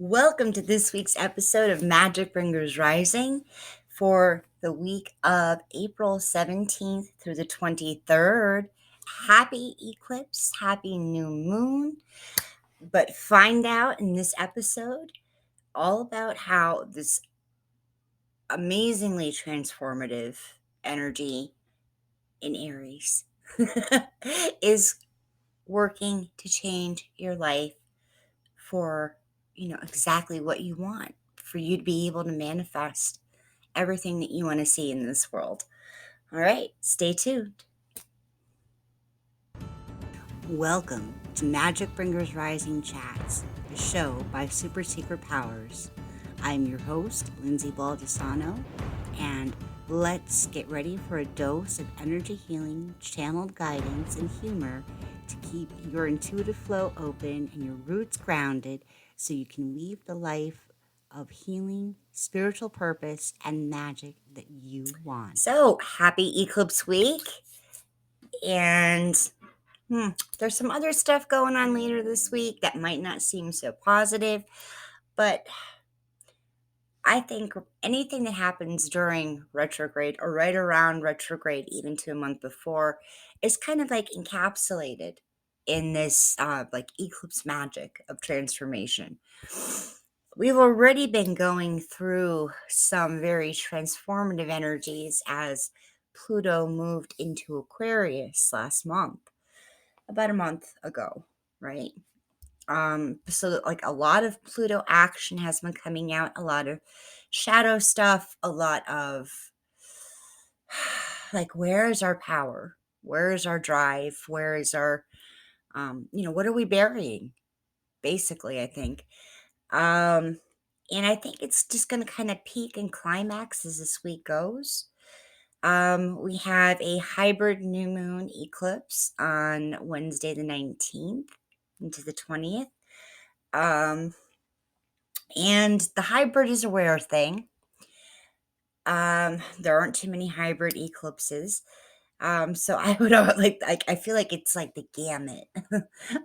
Welcome to this week's episode of Magic Bringers Rising for the week of April 17th through the 23rd. Happy eclipse, happy new moon. But find out in this episode all about how this amazingly transformative energy in Aries is working to change your life for exactly what you want, for you to be able to manifest everything that you want to see in this world. All right, stay tuned. Welcome to Magic Bringers Rising Chats, a show by Super Secret Powers. I'm your host, Lindsay Baldessano, and let's get ready for a dose of energy healing, channeled guidance, and humor to keep your intuitive flow open and your roots grounded so you can weave the life of healing, spiritual purpose, and magic that you want. So, happy Eclipse Week, and there's some other stuff going on later this week that might not seem so positive, but I think anything that happens during retrograde or right around retrograde, even to a month before, is kind of like encapsulated in this like eclipse magic of transformation. We've already been going through some very transformative energies as Pluto moved into Aquarius last month, about a month ago, right? So like a lot of Pluto action has been coming out, a lot of shadow stuff, a lot of like, where is our power? Where is our drive? Where is our what are we burying? Basically, I think. And I think it's just gonna kind of peak and climax as this week goes. We have a hybrid new moon eclipse on Wednesday the 19th into the 20th. And the hybrid is a rare thing. There aren't too many hybrid eclipses. So I would like I feel like it's like the gamut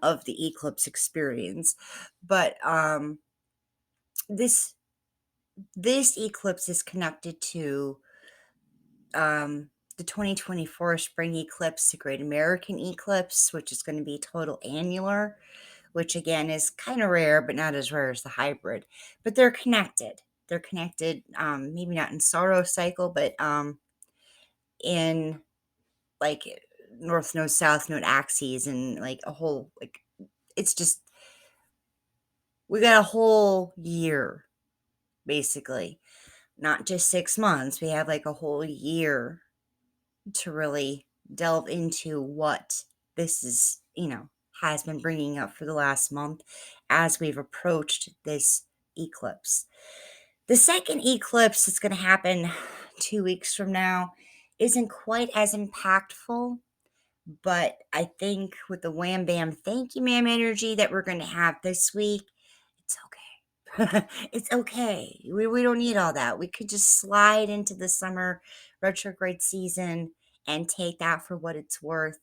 of the eclipse experience. But this this eclipse is connected to the 2024 spring eclipse, the Great American Eclipse, which is going to be total annular, which again is kind of rare, but not as rare as the hybrid. But they're connected. They're connected, maybe not in sorrow cycle, but in like north node, south node axes, and like a whole like it's just we got a whole year basically, not just 6 months. We have like a whole year to really delve into what this is, has been bringing up for the last month as we've approached this eclipse. The second eclipse that's going to happen 2 weeks from now isn't quite as impactful, but I think with the wham bam thank you ma'am energy that we're going to have this week, it's okay. It's okay. We don't need all that. We could just slide into the summer retrograde season and take that for what it's worth.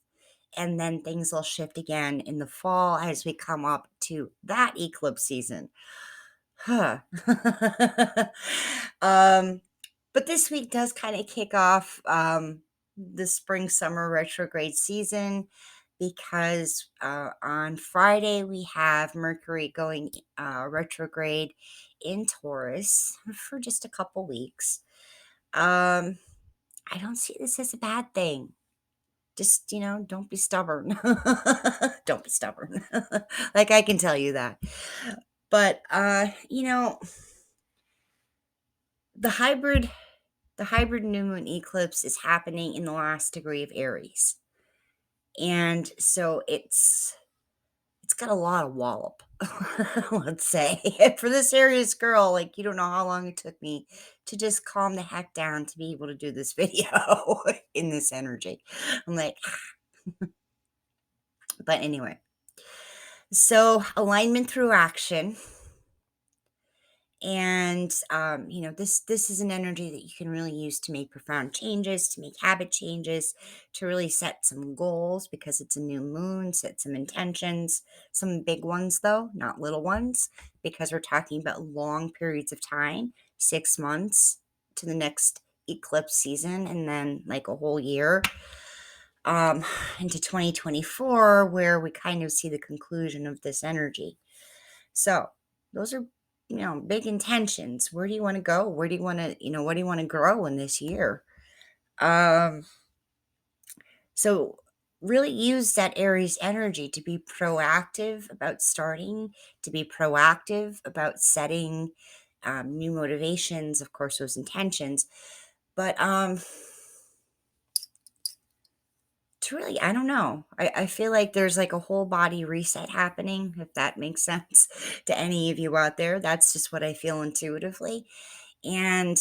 And then things will shift again in the fall as we come up to that eclipse season. Huh. But this week does kind of kick off the spring summer retrograde season because on Friday we have Mercury going retrograde in Taurus for just a couple weeks. I don't see this as a bad thing. Just, don't be stubborn. Don't be stubborn. Like, I can tell you that. But the hybrid new moon eclipse is happening in the last degree of Aries. And so it's got a lot of wallop, let's say. For this Aries girl, like, you don't know how long it took me to just calm the heck down to be able to do this video in this energy. I'm like, but anyway. So alignment through action. And this is an energy that you can really use to make profound changes, to make habit changes, to really set some goals, because it's a new moon. Set some intentions, some big ones though, not little ones, because we're talking about long periods of time, 6 months to the next eclipse season, and then like a whole year um into 2024, where we kind of see the conclusion of this energy. So those are, big intentions. Where do you want to go? Where do you want to, what do you want to grow in this year? Um, so really use that Aries energy to be proactive about starting, to be proactive about setting new motivations, of course, those intentions. But to really, I don't know. I feel like there's like a whole body reset happening, if that makes sense to any of you out there. That's just what I feel intuitively. And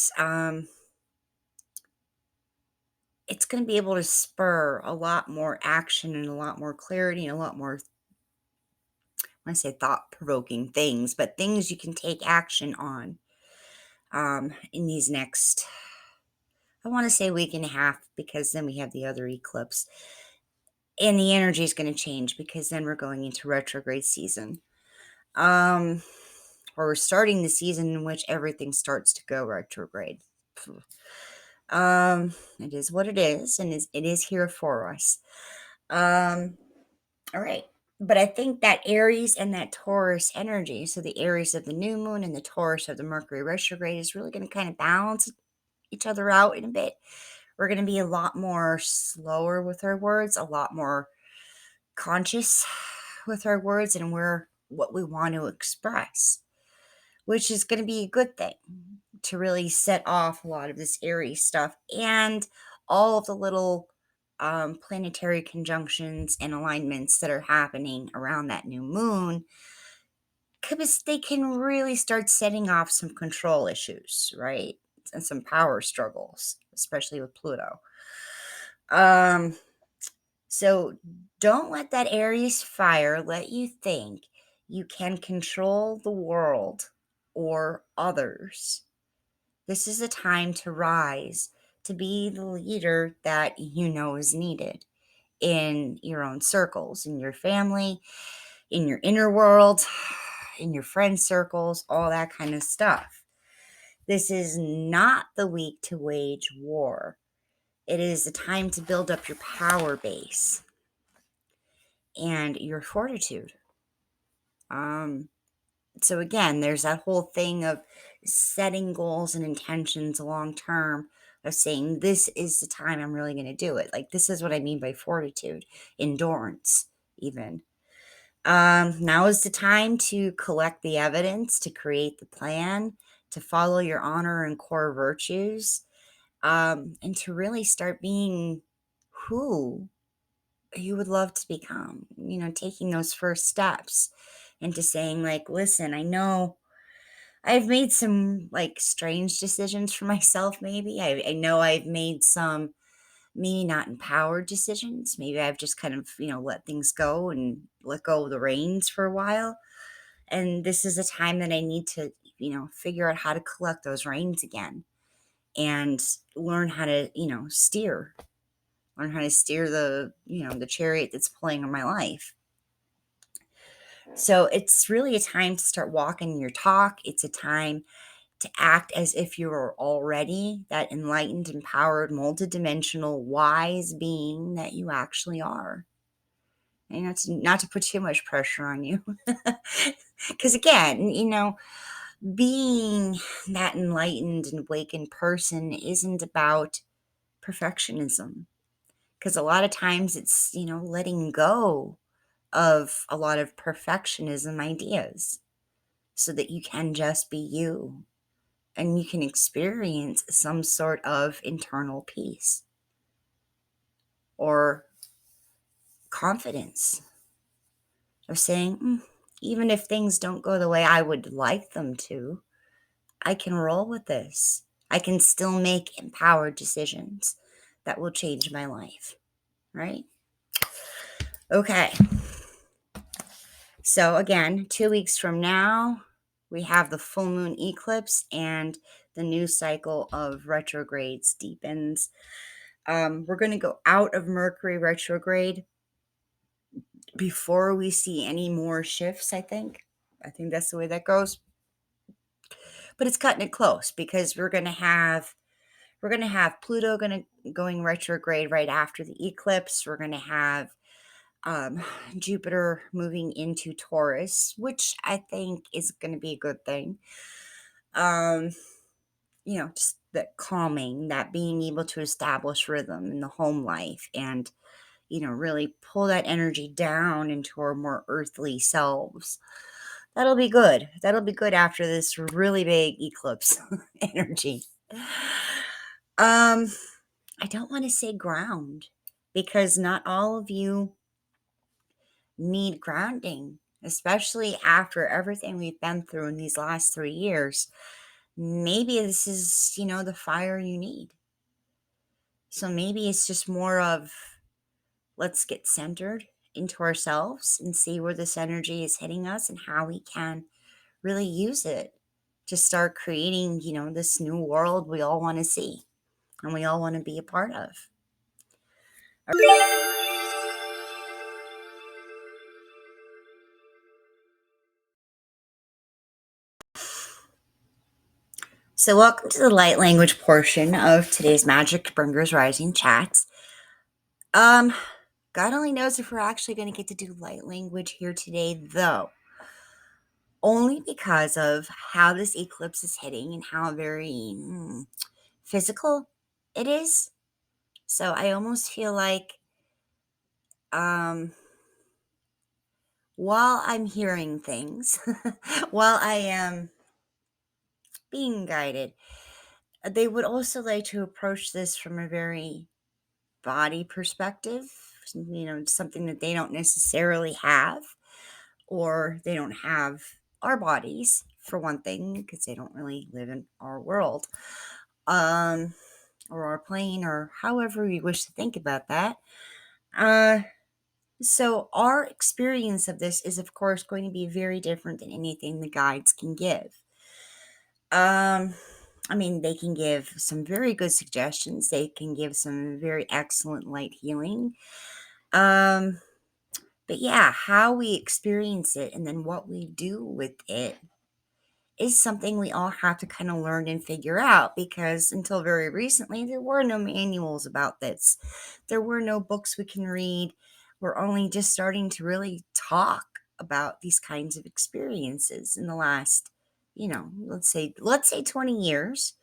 it's going to be able to spur a lot more action and a lot more clarity and a lot more, I want to say thought provoking things, but things you can take action on in these next, I want to say week and a half, because then we have the other eclipse and the energy is going to change, because then we're going into retrograde season. Or we're starting the season in which everything starts to go retrograde. It is what it is, and it is here for us. All right. But I think that Aries and that Taurus energy, so the Aries of the new moon and the Taurus of the Mercury retrograde, is really going to kind of balance each other out in a bit. We're going to be a lot more slower with our words, a lot more conscious with our words, and what we want to express, which is going to be a good thing to really set off a lot of this Aries stuff and all of the little planetary conjunctions and alignments that are happening around that new moon, because they can really start setting off some control issues, right? And some power struggles, especially with Pluto. Um, so don't let that Aries fire let you think you can control the world or others. This is a time to rise, to be the leader that you know is needed in your own circles, in your family, in your inner world, in your friend circles, all that kind of stuff. This is not the week to wage war. It is the time to build up your power base and your fortitude. Um, so again, there's that whole thing of setting goals and intentions long term, of saying this is the time I'm really going to do it. Like, this is what I mean by fortitude, endurance, even. Now is the time to collect the evidence, to create the plan, to follow your honor and core virtues, and to really start being who you would love to become, taking those first steps into saying, like, listen, I know I've made some like strange decisions for myself. Maybe I know I've made some maybe not empowered decisions. Maybe I've just kind of, let things go and let go of the reins for a while. And this is a time that I need to, figure out how to collect those reins again and learn how to, learn how to steer the chariot that's pulling on my life. So it's really a time to start walking your talk. It's a time to act as if you are already that enlightened, empowered, multidimensional, wise being that you actually are. And not to put too much pressure on you. Because again, being that enlightened and awakened person isn't about perfectionism. Because a lot of times it's, letting go of a lot of perfectionism ideas so that you can just be you and you can experience some sort of internal peace or confidence of saying, even if things don't go the way I would like them to, I can roll with this. I can still make empowered decisions that will change my life, right? Okay. So again, 2 weeks from now, we have the full moon eclipse, and the new cycle of retrogrades deepens. We're going to go out of Mercury retrograde before we see any more shifts, I think. I think that's the way that goes. But it's cutting it close because we're gonna have Pluto going retrograde right after the eclipse. We're gonna have um, Jupiter moving into Taurus, which I think is gonna be a good thing. Um, just that calming, that being able to establish rhythm in the home life and really pull that energy down into our more earthly selves. That'll be good. That'll be good after this really big eclipse energy. Um, I don't want to say ground because not all of you need grounding, especially after everything we've been through in these last 3 years. Maybe this is, the fire you need. So maybe it's just more of let's get centered into ourselves and see where this energy is hitting us and how we can really use it to start creating, this new world we all want to see and we all want to be a part of. So, welcome to the light language portion of today's Magic Bringers Rising chats. Um, God only knows if we're actually going to get to do light language here today, though, only because of how this eclipse is hitting and how very physical it is. So, I almost feel like um, while I'm hearing things, while I am being guided, they would also like to approach this from a very body perspective, something that they don't necessarily have, or they don't have our bodies, for one thing, because they don't really live in our world, um, or our plane, or however you wish to think about that. So, our experience of this is, of course, going to be very different than anything the guides can give. Um, I mean, they can give some very good suggestions. They can give some very excellent light healing. Um, but yeah, how we experience it and then what we do with it is something we all have to kind of learn and figure out because until very recently, there were no manuals about this. There were no books we can read. We're only just starting to really talk about these kinds of experiences in the last, let's say 20 years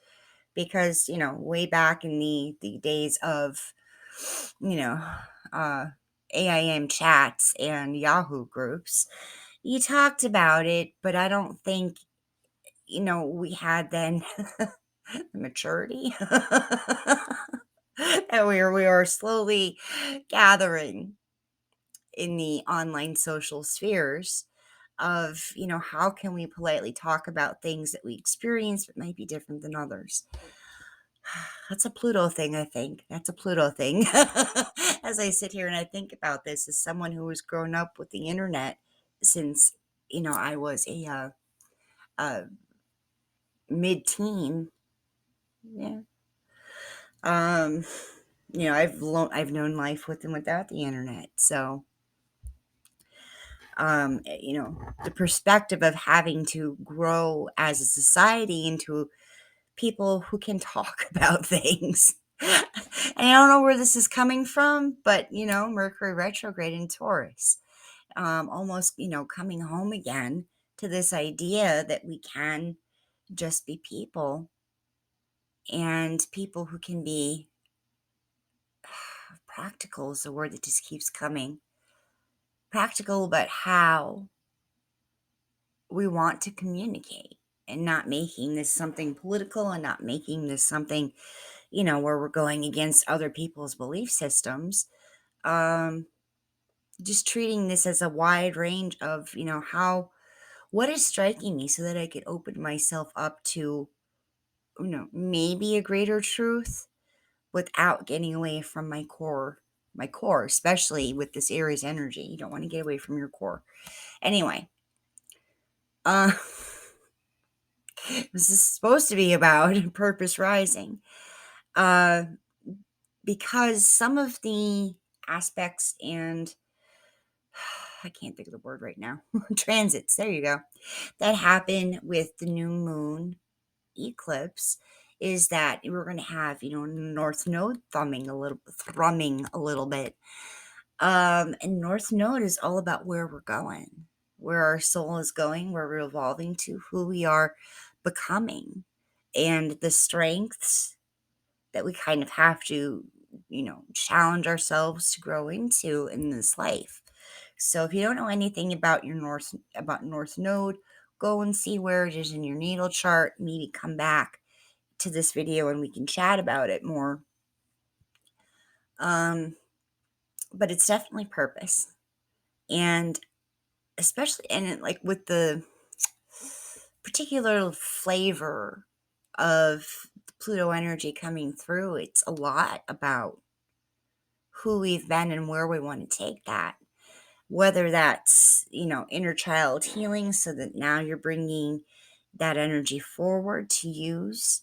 because, way back in the days of, you know, uh, AIM chats and Yahoo groups, you talked about it, but I don't think we had then the maturity and we are slowly gathering in the online social spheres of how can we politely talk about things that we experience but might be different than others. That's a Pluto thing, I think. That's a Pluto thing. As I sit here and I think about this as someone who has grown up with the internet since I was a mid-teen. Yeah. Um, I've known life with and without the internet. So, the perspective of having to grow as a society into people who can talk about things. And I don't know where this is coming from, but Mercury retrograde in Taurus, almost coming home again to this idea that we can just be people and people who can be practical is the word that just keeps coming. Practical about how we want to communicate and not making this something political and not making this something, where we're going against other people's belief systems. Um, just treating this as a wide range of, what is striking me so that I could open myself up to, maybe a greater truth without getting away from my core, especially with this Aries energy. You don't want to get away from your core. Anyway, uh, This is supposed to be about purpose rising. Uh, because some of the aspects and I can't think of the word right now. Transits, there you go. That happen with the new moon eclipse is that we're going to have, North Node thrumming a little bit. And North Node is all about where we're going, where our soul is going, where we're evolving to, who we are becoming, and the strengths that we kind of have to, challenge ourselves to grow into in this life. So if you don't know anything about North Node, go and see where it is in your natal chart. Maybe come back to this video and we can chat about it more. Um, but it's definitely purpose, and especially like with the particular flavor of the Pluto energy coming through, it's a lot about who we've been and where we want to take that. Whether that's, inner child healing, so that now you're bringing that energy forward to use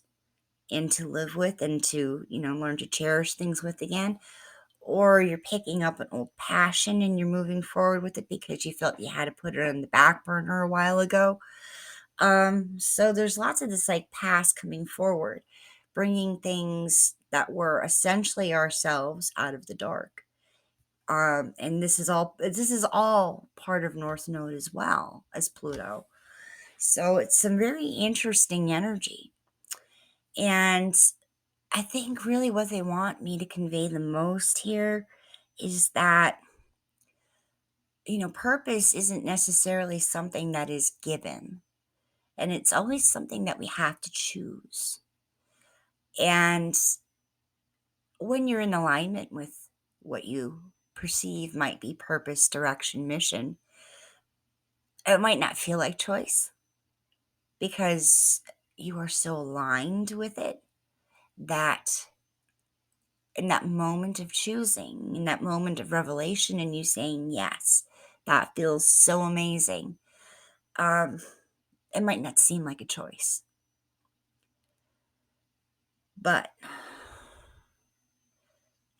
and to live with and to, learn to cherish things with again. Or you're picking up an old passion and you're moving forward with it because you felt you had to put it on the back burner a while ago. So there's lots of this like past coming forward, bringing things that were essentially ourselves out of the dark. And this is all part of North Node as well as Pluto. So it's some very interesting energy. And I think really what they want me to convey the most here is that, purpose isn't necessarily something that is given, and it's always something that we have to choose. And when you're in alignment with what you perceive might be purpose, direction, mission, it might not feel like choice because you are so aligned with it that in that moment of choosing, in that moment of revelation, and you saying yes, that feels so amazing. Um, it might not seem like a choice, but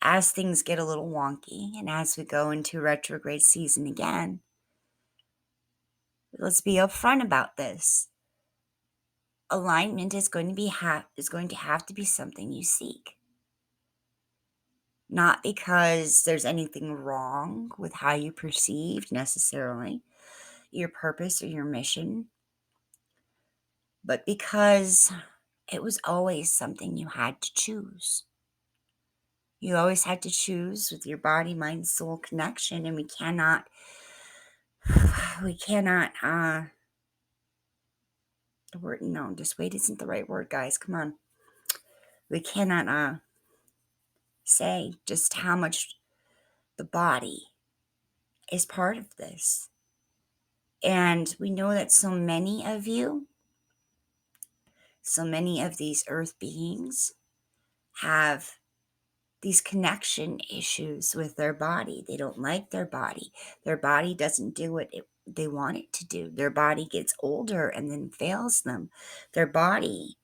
as things get a little wonky and as we go into retrograde season again, let's be upfront about this. Alignment is going to have to be something you seek. Not because there's anything wrong with how you perceived necessarily your purpose or your mission, but because it was always something you had to choose. You always had to choose with your body, mind, soul connection, and the word, no, just wait isn't the right word, guys. Come on. We cannot say just how much the body is part of this. And we know that so many of these earth beings have these connection issues with their body. They don't like their body. Their body doesn't do what they want it to do. Their body gets older and then fails them. Their body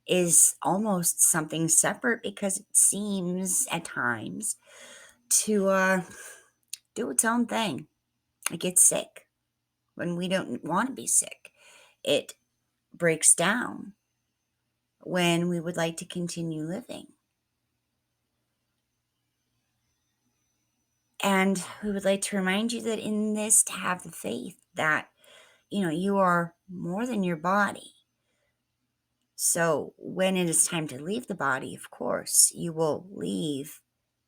is almost something separate because it seems at times to do its own thing. It gets sick when we don't want to be sick. It breaks down when we would like to continue living. And we would like to remind you that in this, to have the faith that, you are more than your body. So when it is time to leave the body, of course, you will leave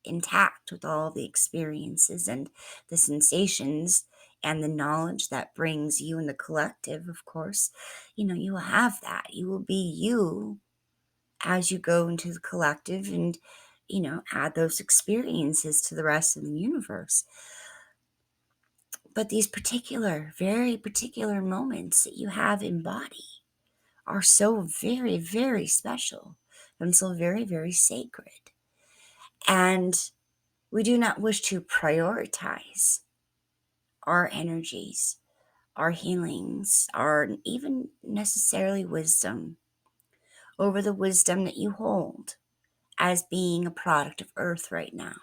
intact with all the experiences and the sensations and the knowledge that brings you and the collective, of course. You will have that. You will be you as you go into the collective and, add those experiences to the rest of the universe. But these particular, very particular moments that you have in body are so very, very special and so very, very sacred. And we do not wish to prioritize our energies, our healings, our even necessarily wisdom over the wisdom that you hold as being a product of Earth right now.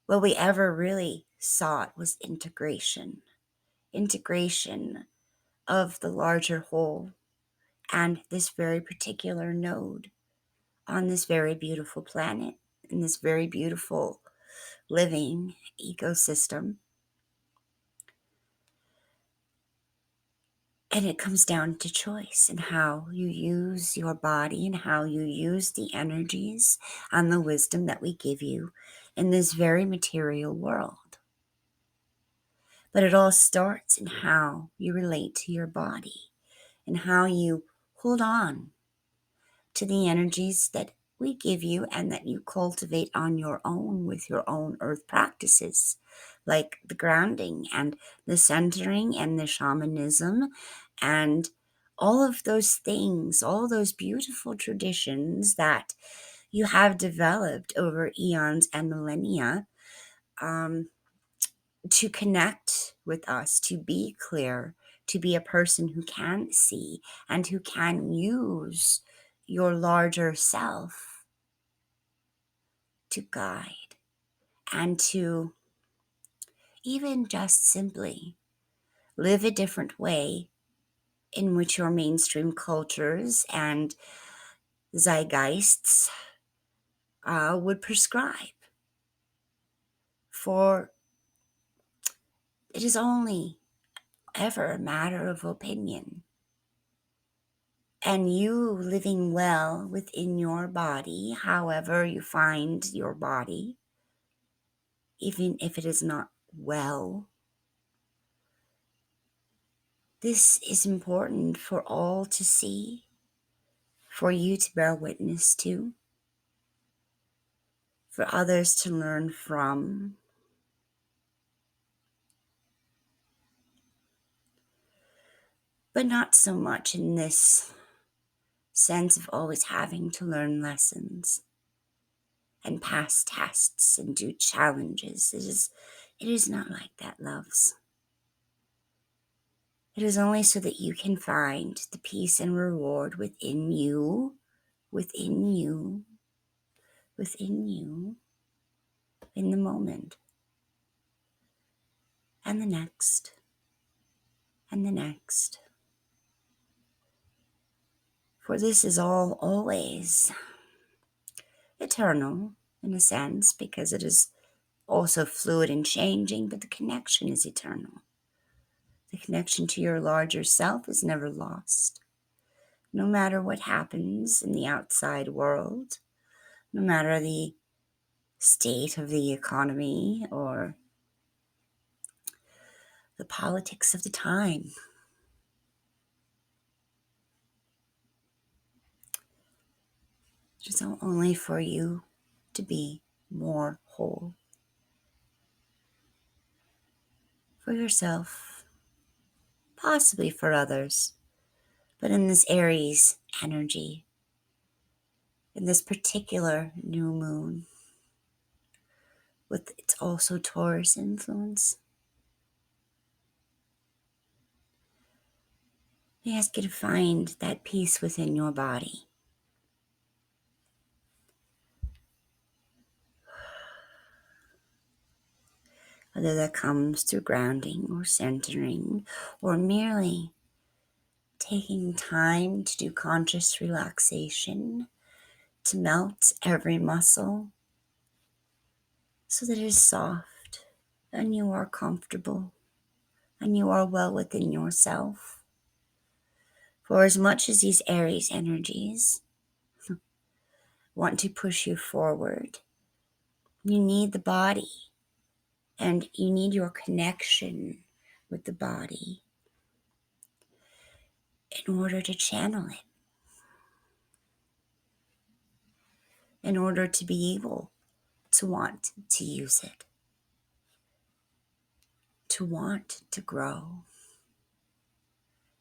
What we ever really sought was integration of the larger whole and this very particular node on this very beautiful planet, in this very beautiful living ecosystem. And it comes down to choice and how you use your body and how you use the energies and the wisdom that we give you in this very material world. But it all starts in how you relate to your body and how you hold on to the energies that we give you and that you cultivate on your own with your own earth practices, like the grounding and the centering and the shamanism and all of those things, all those beautiful traditions that you have developed over eons and millennia, to connect with us, to be clear, to be a person who can see and who can use your larger self to guide and to even just simply live a different way in which your mainstream cultures and zeitgeists would prescribe. For it is only ever a matter of opinion. And you living well within your body, however you find your body, even if it is not well, this is important for all to see, for you to bear witness to, for others to learn from. But not so much in this sense of always having to learn lessons and pass tests and do challenges. It is not like that, loves. It is only so that you can find the peace and reward within you, within you, within you, in the moment, and the next, and the next. For this is all always eternal, in a sense, because it is also fluid and changing, but the connection is eternal. The connection to your larger self is never lost. No matter what happens in the outside world, no matter the state of the economy or the politics of the time. It is only for you to be more whole. For yourself, possibly for others, but in this Aries energy, in this particular new moon, with its also Taurus influence, I ask you to find that peace within your body. Whether that comes through grounding or centering or merely taking time to do conscious relaxation, to melt every muscle so that it is soft and you are comfortable and you are well within yourself. For as much as these Aries energies want to push you forward, you need the body and you need your connection with the body in order to channel it, in order to be able to want to use it, to want to grow,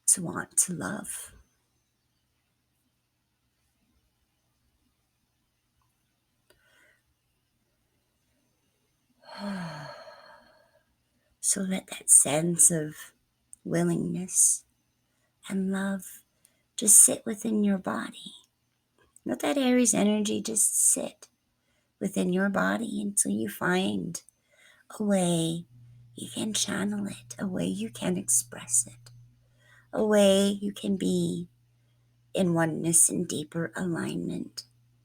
to want to love. So let that sense of willingness and love Just sit within your body. Let that Aries energy just sit within your body until you find a way you can channel it, a way you can express it, a way you can be in oneness and deeper alignment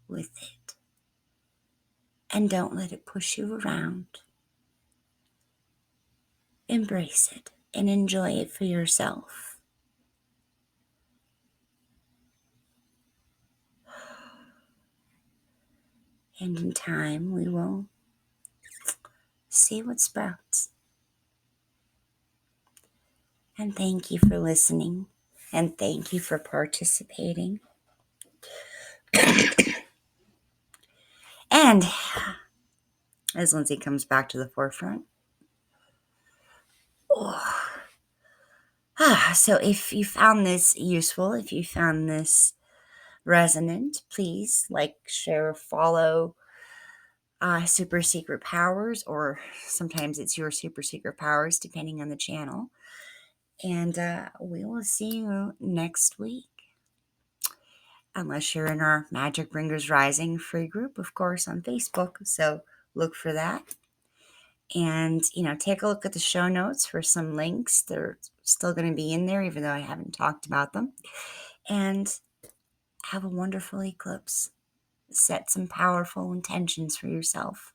with it. And don't let it push you around. Embrace it and enjoy it for yourself. And in time, we will see what sprouts. And thank you for listening. And thank you for participating. And as Lindsay comes back to the forefront, so if you found this useful, if you found this resonant, please like, share, follow Super Secret Powers, or sometimes it's your Super Secret Powers, depending on the channel. And we will see you next week. Unless you're in our Magic Bringers Rising free group, of course, on Facebook. So look for that. And, take a look at the show notes for some links. They're still going to be in there, even though I haven't talked about them. And have a wonderful eclipse. Set some powerful intentions for yourself.